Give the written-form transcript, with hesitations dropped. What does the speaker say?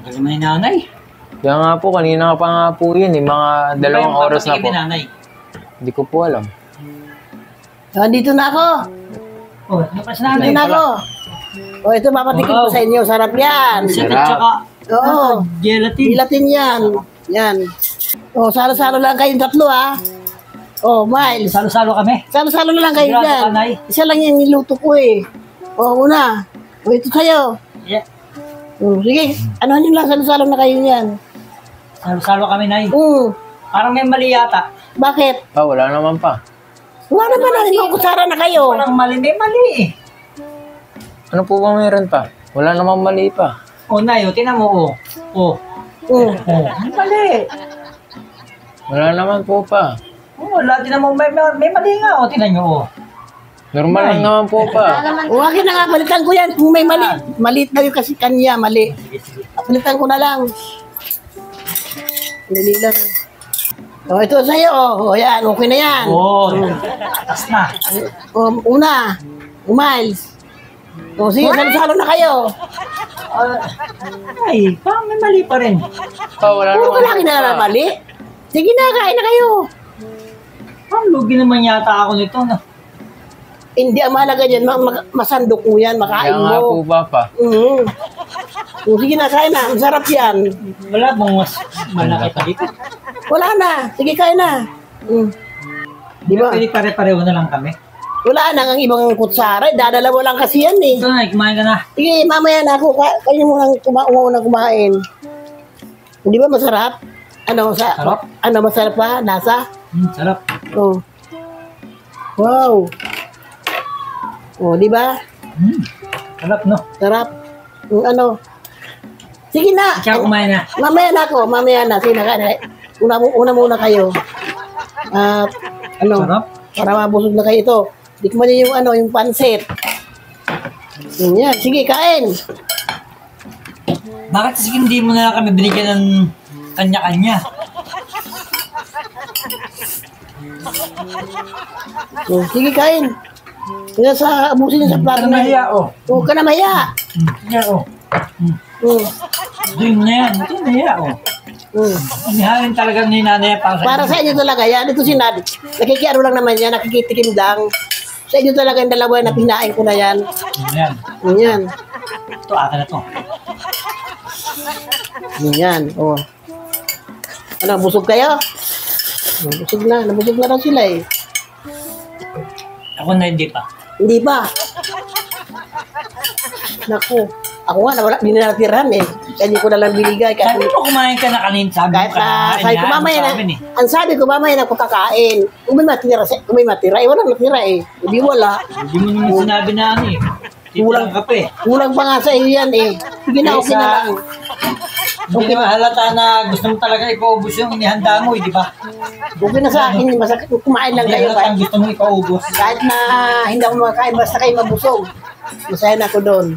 Tagal naman yung nanay. Kaya nga po, kanina pa nga po yun. Mga 2 oras na po. Nanay? Hindi ko po alam. Nandito na ako. Oh, napas nanay. Nandito na ako. Oh, ito papatikin ko sa inyo. Sarap yan. Sarap. Tsaka, Oo. gelatin. Gelatin yan. Yan. Oh, salo-salo lang kayong tatlo, ha. Oh, Miles. Salo-salo kami. Salo-salo na lang kayo Grabe dyan. ka, Nay. Isa lang yung niluto ko, eh. Oh, una. Oh, ito sa'yo. Yeah. Oh, sige. Ano nyo lang, salo-salo na kayo yan. Salo-salo kami, Nay. Parang may mali yata. Bakit? Wala naman pa. Wala naman na, limang kutsara na kayo. Parang mali, may mali eh. Ano po ba meron pa? Wala naman mali pa. Oh, Nay, oh, tinan mo, oh. Oh. Oh. May mali. Wala naman po pa. Oh, wala, tinan mo, may mali nga, oh, tinan nyo, oh. Normal lang naman po pa. O, akin na nga, balitan ko yan. Kung may mali. Maliit na yun kasi kanya, mali. Balitan ko na lang. Dali lang. O, ito sa'yo. O, yan. Okay na yan. Oh, tas na. O, una. Miles. O, sige, salo-salo na kayo. Ay, parang may mali pa rin. Wala Puro ka naman lagi na mali. Sige na, kain na kayo. Parang lugi naman yata ako nito, no? Hindi ang mahalaga dyan. Masandok mo yan, makain Kaya nga mo. po ba pa? O, sige na, kain na. Masarap yan. Wala bang mas malaki pa dito? Wala na. Sige, kain na. Di ba? Pwede pare-pareho na lang kami. Wala na ang ibang kutsara. Dadala mo lang kasi yan eh. Ito na, kumain ka na. Sige, mamaya na ako. Kayo mo lang kumain. Hindi ba masarap? Sarap. Ano masarap pa? Nasa? Sarap. Oh. Wow. Oh, di ba? Sarap, no? Sarap. Ano? Sige na. Ikaw kumain na. Mamaya na ako. Mamaya na. Sige na. Una muna kayo. At Sarap. para mabusog na kayo ito. Tikman niyo yung pansit. Yan. Sige, kain. Bakit sige hindi mo na lang kami binigyan ng kanya-kanya? Oh, sige, kain. Kaya abusin niyo sa plato na yun. oh. Huwag ka na maya. Yeah, oh. Oh. Doon na yan. Ito na yan, oh. Inihalin talaga ni nanay Para sa inyo talaga yan. Ito si Nad. Nakikiano lang naman yan. Nakikitikim lang. Sa inyo talaga yung dalawa na pinain ko na yan. Yan. Yan. Ito, ata na to. Yan. Oh. Ano, busog kayo? Busog na. Nabusog na raw sila eh. Ako na hindi pa. Hindi ba? Naku. Ako nga, hindi na natirahan eh. Kaya hindi ko na lang binigay. Sabi mo kumain ka na kanina. Kahit sabi ko mamaya na, ang sabi ko mamaya na pagkakain. Kung may matira, wala natira eh. Hindi wala. Hindi mo naman sinabi na ano eh. Kulang ka pa eh. Kulang pa nga sa iyo yan eh. Sige na, okay na lang. Hindi naman halata na gusto mo talaga ipaubos yung inihanda mo eh, di ba? Okay na sa akin, kumain lang Hindi kayo. halata gusto mo ipaubos. Kahit na hindi ako makakain, basta kayo mabusog. Masaya na ako doon.